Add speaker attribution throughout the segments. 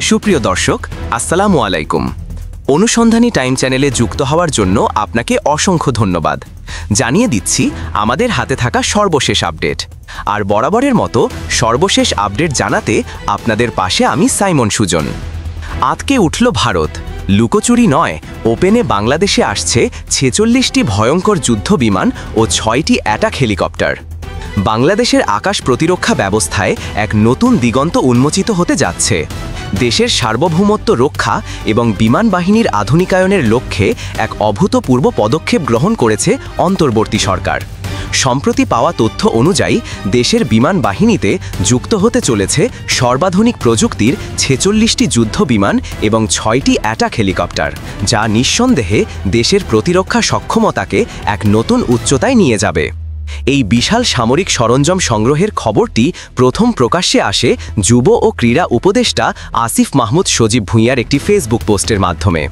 Speaker 1: সুপ্রিয় দর্শক, আসসালামু আলাইকুম। অনুসন্ধানী টাইম চ্যানেলে যুক্ত হওয়ার জন্য আপনাকে অসংখ্য ধন্যবাদ। জানিয়ে দিচ্ছি আমাদের হাতে থাকা সর্বশেষ আপডেট। আর বরাবরের মতো সর্বশেষ আপডেট জানাতে আপনাদের পাশে আমি সাইমন সুজন। আতকে উঠল ভারত, লুকোচুরি নয়, ওপেনে বাংলাদেশে আসছে ৪৬টি ভয়ঙ্কর যুদ্ধ বিমান ও ৬টি অ্যাটাক হেলিকপ্টার। বাংলাদেশের আকাশ প্রতিরক্ষা ব্যবস্থায় এক নতুন দিগন্ত উন্মোচিত হতে যাচ্ছে। দেশের সার্বভৌমত্ব রক্ষা এবং বিমান বাহিনীর আধুনিকায়নের লক্ষ্যে এক অভূতপূর্ব পদক্ষেপ গ্রহণ করেছে অন্তর্বর্তী সরকার। সম্প্রতি পাওয়া তথ্য অনুযায়ী দেশের বিমান বাহিনীতে যুক্ত হতে চলেছে সর্বাধুনিক প্রযুক্তির ৪৬টি যুদ্ধ বিমান এবং ৬টি অ্যাটাক হেলিকপ্টার, যা নিঃসন্দেহে দেশের প্রতিরক্ষা সক্ষমতাকে এক নতুন উচ্চতায় নিয়ে যাবে। এই বিশাল সামরিক সরঞ্জাম সংগ্রহের খবরটি প্রথম প্রকাশ্যে আসে যুব ও ক্রীড়া উপদেষ্টা আসিফ মাহমুদ সজীব ভুঁইয়ার একটি ফেসবুক পোস্টের মাধ্যমে।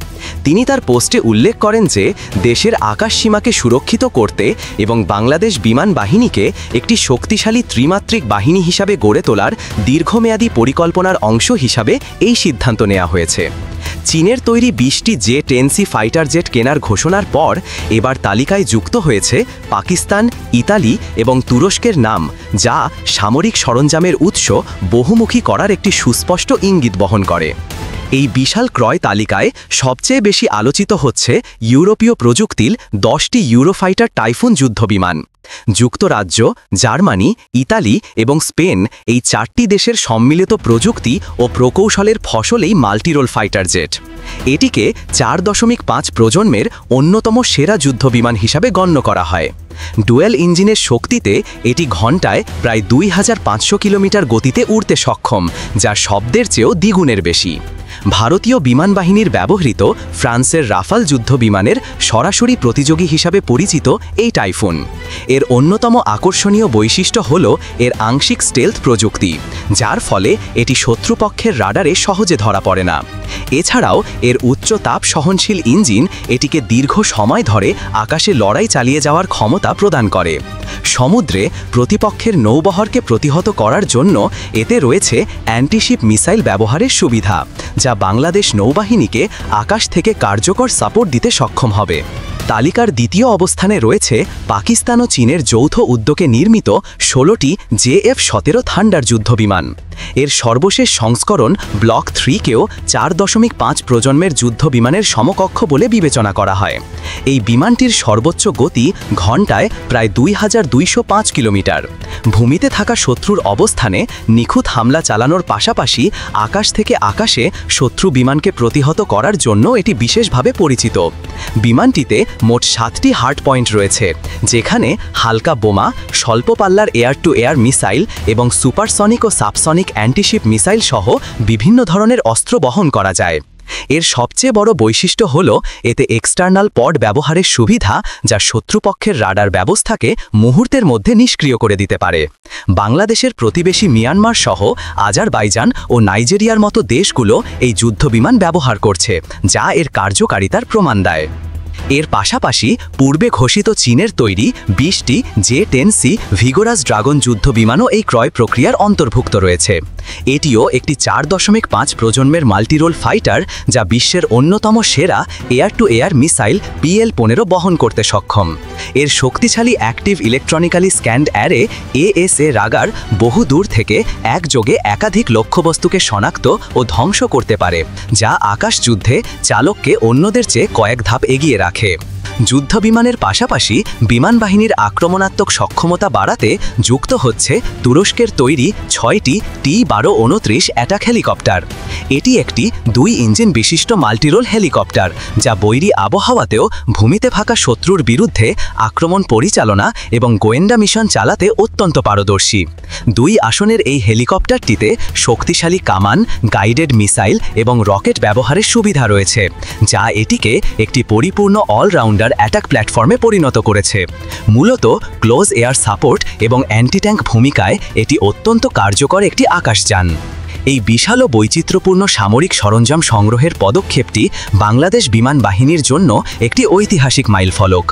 Speaker 1: তিনি তার পোস্টে উল্লেখ করেন যে দেশের আকাশসীমাকে সুরক্ষিত করতে এবং বাংলাদেশ বিমান বাহিনীকে একটি শক্তিশালী ত্রিমাত্রিক বাহিনী হিসাবে গড়ে তোলার দীর্ঘমেয়াদী পরিকল্পনার অংশ হিসাবে এই সিদ্ধান্ত নেওয়া হয়েছে। চীনের তৈরি ২০টি J-10C ফাইটার জেট কেনার ঘোষণার পর এবার তালিকায় যুক্ত হয়েছে পাকিস্তান, ইতালি এবং তুরস্কের নাম, যা সামরিক সরঞ্জামের উৎস বহুমুখী করার একটি সুস্পষ্ট ইঙ্গিত বহন করে। এই বিশাল ক্রয় তালিকায় সবচেয়ে বেশি আলোচিত হচ্ছে ইউরোপীয় প্রযুক্তির 10টি ইউরোফাইটার টাইফুন যুদ্ধবিমান। যুক্তরাজ্য, জার্মানি, ইতালি এবং স্পেন এই 4টি দেশের সম্মিলিত প্রযুক্তি ও প্রকৌশলের ফসলেই মাল্টিরোল ফাইটার জেট। এটিকে 4.5 প্রজন্মের অন্যতম সেরা যুদ্ধবিমান হিসাবে গণ্য করা হয়। ডুয়েল ইঞ্জিনের শক্তিতে এটি ঘণ্টায় প্রায় 2500 কিলোমিটার গতিতে উড়তে সক্ষম, যা শব্দের চেয়েও দ্বিগুণের বেশি। ভারতীয় বিমান বাহিনীর ব্যবহৃত ফ্রান্সের রাফাল যুদ্ধ বিমানের সরাসরি প্রতিযোগী হিসাবে পরিচিত এই টাইফুন। এর অন্যতম আকর্ষণীয় বৈশিষ্ট্য হল এর আংশিক স্টেলথ প্রযুক্তি, যার ফলে এটি শত্রুপক্ষের রাডারে সহজে ধরা পড়ে না। এছাড়াও এর উচ্চ তাপ সহনশীল ইঞ্জিন এটিকে দীর্ঘ সময় ধরে আকাশে লড়াই চালিয়ে যাওয়ার ক্ষমতা প্রদান করে। সমুদ্রে প্রতিপক্ষের নৌবহরকে প্রতিহত করার জন্য এতে রয়েছে অ্যান্টিশিপ মিসাইল ব্যবহারের সুবিধা, যা বাংলাদেশ নৌবাহিনীকে আকাশ থেকে কার্যকর সাপোর্ট দিতে সক্ষম হবে। তালিকার দ্বিতীয় অবস্থানে রয়েছে পাকিস্তান ও চীনের যৌথ উদ্যোগে নির্মিত 16টি JF-17 থান্ডার যুদ্ধবিমান। এর সর্বশেষ সংস্করণ ব্লক 3-কেও 4.5 প্রজন্মের যুদ্ধ বিমানের সমকক্ষ বলে বিবেচনা করা হয়। এই বিমানটির সর্বোচ্চ গতি ঘণ্টায় প্রায় 2205 কিলোমিটার। ভূমিতে থাকা শত্রুর অবস্থানে নিখুঁত হামলা চালানোর পাশাপাশি আকাশ থেকে আকাশে শত্রু বিমানকে প্রতিহত করার জন্য এটি বিশেষভাবে পরিচিত। বিমানটিতে মোট 7টি হার্ড পয়েন্ট রয়েছে, যেখানে হালকা বোমা, স্বল্প পাল্লার এয়ার টু এয়ার মিসাইল এবং সুপারসনিক ও সাবসনিক অ্যান্টিশিপ মিসাইল সহ বিভিন্ন ধরনের অস্ত্র বহন করা যায়। এর সবচেয়ে বড় বৈশিষ্ট্য হল এতে এক্সটার্নাল পড ব্যবহারের সুবিধা, যা শত্রুপক্ষের রাডার ব্যবস্থাকে মুহূর্তের মধ্যে নিষ্ক্রিয় করে দিতে পারে। বাংলাদেশের প্রতিবেশী মিয়ানমার সহ আজারবাইজান ও নাইজেরিয়ার মতো দেশগুলো এই যুদ্ধবিমান ব্যবহার করছে, যা এর কার্যকারিতার প্রমাণ দেয়। এর পাশাপাশি পূর্বে ঘোষিত চীনের তৈরি 20টি J-10C ভিগোরাস ড্রাগন যুদ্ধবিমানও এই ক্রয় প্রক্রিয়ার অন্তর্ভুক্ত রয়েছে। এটিও একটি 4.5 প্রজন্মের মাল্টিরোল ফাইটার, যা বিশ্বের অন্যতম সেরা air two air missile PL-15 বহন করতে সক্ষম। এর শক্তিশালী active electronically scanned array ASA radar বহু দূর থেকে একযোগে একাধিক লক্ষ্যবস্তুকে শনাক্ত ও ধ্বংস করতে পারে, যা আকাশযুদ্ধে চালককে অন্যদের চেয়ে কয়েক ধাপ এগিয়ে রাখে। যুদ্ধবিমানের পাশাপাশি বিমান বাহিনীর আক্রমণাত্মক সক্ষমতা বাড়াতে যুক্ত হচ্ছে তুরস্কের তৈরি 6টি T-12-29 অ্যাটাক হেলিকপ্টার। এটি একটি 2 ইঞ্জিন বিশিষ্ট মাল্টিরোল হেলিকপ্টার, যা বৈরী আবহাওয়াতেও ভূমিতে থাকা শত্রুর বিরুদ্ধে আক্রমণ পরিচালনা এবং গোয়েন্দা মিশন চালাতে অত্যন্ত পারদর্শী। 2 আসনের এই হেলিকপ্টারটিতে শক্তিশালী কামান, গাইডেড মিসাইল এবং রকেট ব্যবহারের সুবিধা রয়েছে, যা এটিকে একটি পরিপূর্ণ অলরাউন্ডার অ্যাটাক প্ল্যাটফর্মে পরিণত করেছে। মূলত ক্লোজ এয়ার সাপোর্ট এবং অ্যান্টি ট্যাঙ্ক ভূমিকায় এটি অত্যন্ত কার্যকর একটি আকাশযান। এই বিশাল ও বৈচিত্র্যপূর্ণ সামরিক সরঞ্জাম সংগ্রহের পদক্ষেপটি বাংলাদেশ বিমান বাহিনীর জন্য একটি ঐতিহাসিক মাইলফলক।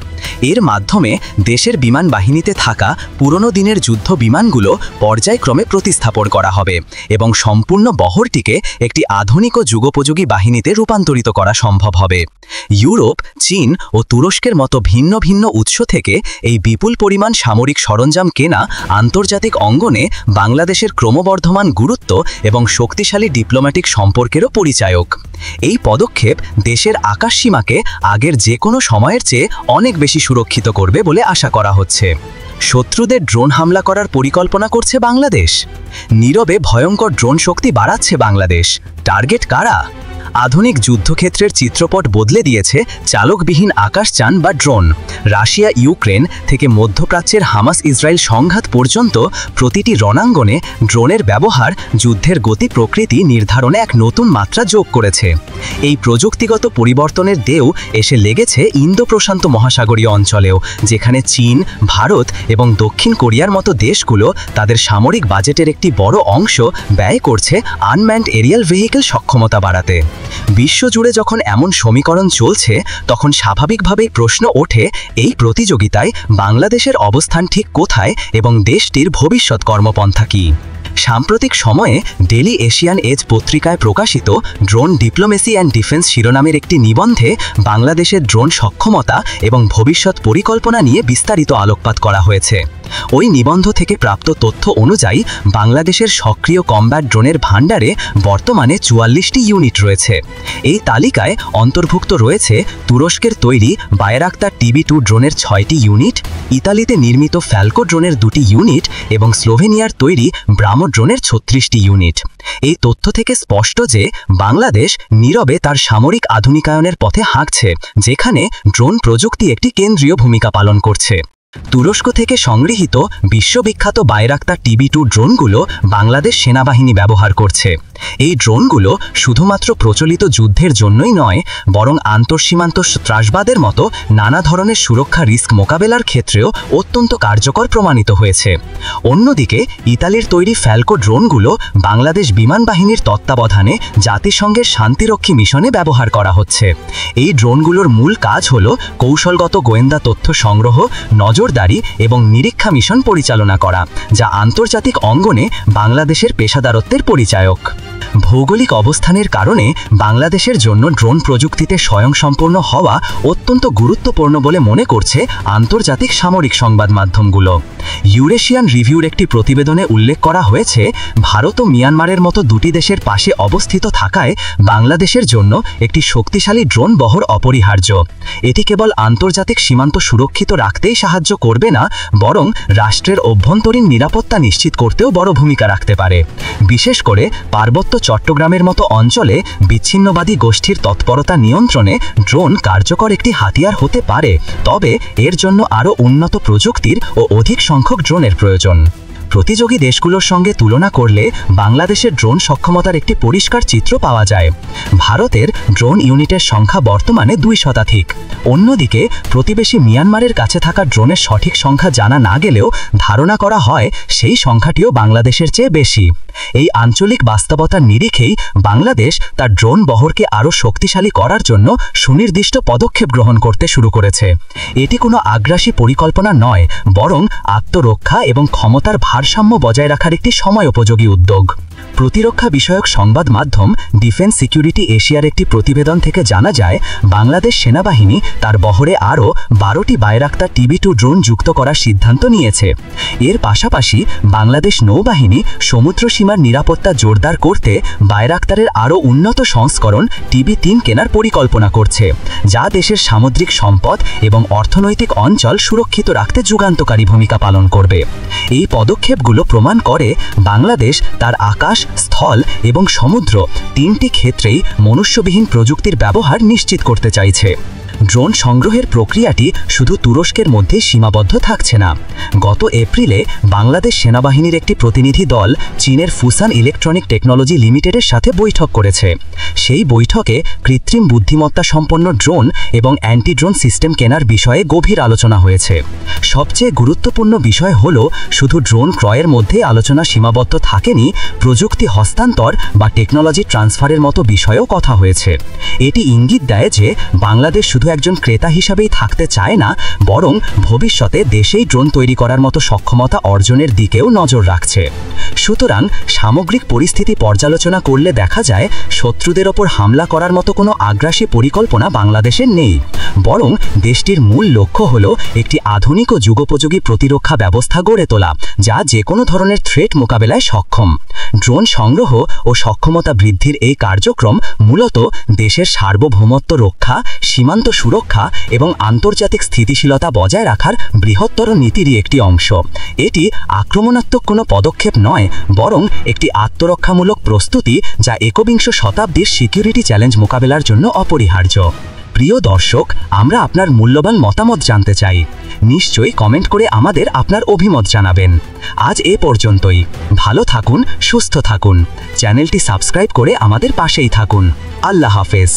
Speaker 1: এর মাধ্যমে দেশের বিমান বাহিনীতে থাকা পুরনো দিনের যুদ্ধ বিমানগুলো পর্যায়ক্রমে প্রতিস্থাপন করা হবে এবং সম্পূর্ণ বহরটিকে একটি আধুনিক ও যুগোপযোগী বাহিনীতে রূপান্তরিত করা সম্ভব হবে। ইউরোপ, চীন ও তুরস্কের মতো ভিন্ন ভিন্ন উৎস থেকে এই বিপুল পরিমাণ সামরিক সরঞ্জাম কেনা আন্তর্জাতিক অঙ্গনে বাংলাদেশের ক্রমবর্ধমান গুরুত্ব এবং শক্তিশালী ডিপ্লোম্যাটিক সম্পর্কেরও পরিচায়ক। এই পদক্ষেপ দেশের আকাশসীমাকে আগের যে কোনো সময়ের চেয়ে অনেক বেশি সুরক্ষিত করবে বলে আশা করা হচ্ছে। শত্রুদের ড্রোন হামলা করার পরিকল্পনা করছে বাংলাদেশ। নীরবে ভয়ঙ্কর ড্রোন শক্তি বাড়াচ্ছে বাংলাদেশ। টার্গেট কারা? আধুনিক যুদ্ধক্ষেত্রের চিত্রপট বদলে দিয়েছে চালকবিহীন আকাশযান বা ড্রোন। রাশিয়া ইউক্রেন থেকে মধ্যপ্রাচ্যের হামাস ইসরায়েল সংঘাত পর্যন্ত প্রতিটি রণাঙ্গনে ড্রোনের ব্যবহার যুদ্ধের গতি প্রকৃতি নির্ধারণে এক নতুন মাত্রা যোগ করেছে। এই প্রযুক্তিগত পরিবর্তনের ঢেউ এসে লেগেছে ইন্দো প্রশান্ত মহাসাগরীয় অঞ্চলেও, যেখানে চীন, ভারত এবং দক্ষিণ কোরিয়ার মতো দেশগুলো তাদের সামরিক বাজেটের একটি বড় অংশ ব্যয় করছে আনম্যান্ড এরিয়াল ভেহিকেল সক্ষমতা বাড়াতে। বিশ্বজুড়ে যখন এমন সমীকরণ চলছে, তখন স্বাভাবিকভাবেই প্রশ্ন ওঠে, এই প্রতিযোগিতায় বাংলাদেশের অবস্থান ঠিক কোথায় এবং দেশটির ভবিষ্যৎ কর্মপন্থা কী? সাম্প্রতিক সময়ে ডেলি এশিয়ান এজ পত্রিকায় প্রকাশিত ড্রোন ডিপ্লোমেসি অ্যান্ড ডিফেন্স শিরোনামের একটি নিবন্ধে বাংলাদেশের ড্রোন সক্ষমতা এবং ভবিষ্যৎ পরিকল্পনা নিয়ে বিস্তারিত আলোকপাত করা হয়েছে। ওই নিবন্ধ থেকে প্রাপ্ত তথ্য অনুযায়ী বাংলাদেশের সক্রিয় কমব্যাট ড্রোনের ভাণ্ডারে বর্তমানে 44টি ইউনিট রয়েছে। এই তালিকায় অন্তর্ভুক্ত রয়েছে তুরস্কের তৈরি বায়রাক্তার TB2 ড্রোনের 6টি ইউনিট, ইতালিতে নির্মিত ফ্যালকো ড্রোনের 2টি ইউনিট এবং স্লোভেনিয়ার তৈরি ব্রামো ড্রোনের 36টি ইউনিট। এই তথ্য থেকে স্পষ্ট যে বাংলাদেশ নীরবে তার সামরিক আধুনিকায়নের পথে হাঁটছে, যেখানে ড্রোন প্রযুক্তি একটি কেন্দ্রীয় ভূমিকা পালন করছে। তুরস্ক থেকে সংগৃহীত বিশ্ববিখ্যাত বায়রাক্তার TB2 ড্রোনগুলো বাংলাদেশ সেনাবাহিনী ব্যবহার করছে। এই ড্রোনগুলো শুধুমাত্র প্রচলিত যুদ্ধের জন্যই নয়, বরং আন্তঃসীমান্ত ত্রাসবাদের মতো নানা ধরনের সুরক্ষা রিস্ক মোকাবেলার ক্ষেত্রেও অত্যন্ত কার্যকর প্রমাণিত হয়েছে। অন্যদিকে ইতালির তৈরি ফ্যালকো ড্রোনগুলো বাংলাদেশ বিমান বাহিনীর তত্ত্বাবধানে জাতিসংঘের শান্তিরক্ষী মিশনে ব্যবহার করা হচ্ছে। এই ড্রোনগুলোর মূল কাজ হল কৌশলগত গোয়েন্দা তথ্য সংগ্রহ, নজরদারি এবং নিরীক্ষা মিশন পরিচালনা করা, যা আন্তর্জাতিক অঙ্গনে বাংলাদেশের পেশাদারত্বের পরিচায়ক। ভৌগোলিক অবস্থানের কারণে বাংলাদেশের জন্য ড্রোন প্রযুক্তিতে স্বয়ংসম্পূর্ণ হওয়া অত্যন্ত গুরুত্বপূর্ণ বলে মনে করছে আন্তর্জাতিক সামরিক সংবাদ মাধ্যমগুলো। ইউরেশিয়ান রিভিউর একটি প্রতিবেদনে উল্লেখ করা হয়েছে, ভারত ও মিয়ানমারের মতো দুটি দেশের পাশে অবস্থিত থাকায় বাংলাদেশের জন্য একটি শক্তিশালী ড্রোন বহর অপরিহার্য। এটি কেবল আন্তর্জাতিক সীমান্ত সুরক্ষিত রাখতেই সাহায্য করবে না, বরং রাষ্ট্রের অভ্যন্তরীণ নিরাপত্তা নিশ্চিত করতেও বড় ভূমিকা রাখতে পারে। বিশেষ করে পার্বত্য চট্টগ্রামের মতো অঞ্চলে বিচ্ছিন্নবাদী গোষ্ঠীর তৎপরতা নিয়ন্ত্রণে ড্রোন কার্যকর একটি হাতিয়ার হতে পারে, তবে এর জন্য আরও উন্নত প্রযুক্তির ও অধিক সংখ্যক ড্রোনের প্রয়োজন। প্রতিযোগী দেশগুলোর সঙ্গে তুলনা করলে বাংলাদেশের ড্রোন সক্ষমতার একটি পরিষ্কার চিত্র পাওয়া যায়। ভারতের ড্রোন ইউনিটের সংখ্যা বর্তমানে 2 শতাধিক। অন্যদিকে প্রতিবেশী মিয়ানমারের কাছে থাকা ড্রোনের সঠিক সংখ্যা জানা না গেলেও ধারণা করা হয় সেই সংখ্যাটিও বাংলাদেশের চেয়ে বেশি। এই আঞ্চলিক বাস্তবতার নিরিখেই বাংলাদেশ তার ড্রোন বহরকে আরও শক্তিশালী করার জন্য সুনির্দিষ্ট পদক্ষেপ গ্রহণ করতে শুরু করেছে। এটি কোনো আগ্রাসী পরিকল্পনা নয়, বরং আত্মরক্ষা এবং ক্ষমতার ভারসাম্য বজায় রাখার একটি সময়োপযোগী উদ্যোগ। প্রতিরক্ষা বিষয়ক সংবাদ মাধ্যম ডিফেন্স সিকিউরিটি এশিয়ার একটি প্রতিবেদন থেকে জানা যায়, বাংলাদেশ সেনাবাহিনী তার বহরে আরও 12টি বায়রাক্তার TB2 ড্রোন যুক্ত করার সিদ্ধান্ত নিয়েছে। এর পাশাপাশি বাংলাদেশ নৌবাহিনী সমুদ্র সীমার নিরাপত্তা জোরদার করতে বায়রাক্তারের আরও উন্নত সংস্করণ TB3 কেনার পরিকল্পনা করছে, যা দেশের সামুদ্রিক সম্পদ এবং অর্থনৈতিক অঞ্চল সুরক্ষিত রাখতে যুগান্তকারী ভূমিকা পালন করবে। এই পদক্ষেপগুলো প্রমাণ করে বাংলাদেশ তার আকাশ, স্থল এবং সমুদ্র 3টি ক্ষেত্রেই মনুষ্যবিহীন প্রযুক্তির ব্যবহার নিশ্চিত করতে চাইছে।
Speaker 2: ড্রোন সংগ্রহের প্রক্রিয়াটি শুধু তুরস্কের মধ্যে সীমাবদ্ধ থাকছে না। গত এপ্রিলে বাংলাদেশ সেনাবাহিনীর একটি প্রতিনিধি দল চীনের ফুসান ইলেকট্রনিক টেকনোলজি লিমিটেডের সাথে বৈঠক করেছে। সেই বৈঠকে কৃত্রিম বুদ্ধিমত্তা সম্পন্ন ড্রোন এবং অ্যান্টি ড্রোন সিস্টেম কেনার বিষয়ে গভীর আলোচনা হয়েছে। সবচেয়ে গুরুত্বপূর্ণ বিষয় হল শুধু ড্রোন ক্রয়ের মধ্যে আলোচনা সীমাবদ্ধ থাকেনি, প্রযুক্তি হস্তান্তর বা টেকনোলজি ট্রান্সফারের মতো বিষয়েও কথা হয়েছে। এটি ইঙ্গিত দেয় যে বাংলাদেশ শুধু একজন ক্রেতা হিসাবেই থাকতে চায় না, বরং ভবিষ্যতে দেশেই ড্রোন তৈরি করার মতো সক্ষমতা অর্জনের দিকেও নজর রাখছে। সুতরাং সামগ্রিক পরিস্থিতি পর্যালোচনা করলে দেখা যায় শত্রুদের ওপর হামলা করার মতো কোনো আগ্রাসী পরিকল্পনা বাংলাদেশের নেই, বরং দেশটির মূল লক্ষ্য হল একটি আধুনিক ও যুগোপযোগী প্রতিরক্ষা ব্যবস্থা গড়ে তোলা, যা যে কোনো ধরনের থ্রেট মোকাবেলায় সক্ষম। ড্রোন সংগ্রহ ও সক্ষমতা বৃদ্ধির এই কার্যক্রম মূলত দেশের সার্বভৌমত্ব রক্ষা, সীমান্ত সুরক্ষা এবং আন্তর্জাতিক স্থিতিশীলতা বজায় রাখার বৃহত্তর নীতিরই একটি অংশ। এটি আক্রমণাত্মক কোনো পদক্ষেপ নয়, বরং একটি আত্মরক্ষামূলক প্রস্তুতি যা একবিংশ শতাব্দীর সিকিউরিটি চ্যালেঞ্জ মোকাবেলার জন্য অপরিহার্য। প্রিয় দর্শক, আমরা আপনার মূল্যবান মতামত জানতে চাই। নিশ্চয়ই কমেন্ট করে আমাদের আপনার অভিমত জানাবেন। আজ এ পর্যন্তই। ভালো থাকুন, সুস্থ থাকুন। চ্যানেলটি সাবস্ক্রাইব করে আমাদের পাশেই থাকুন। আল্লাহ হাফেজ।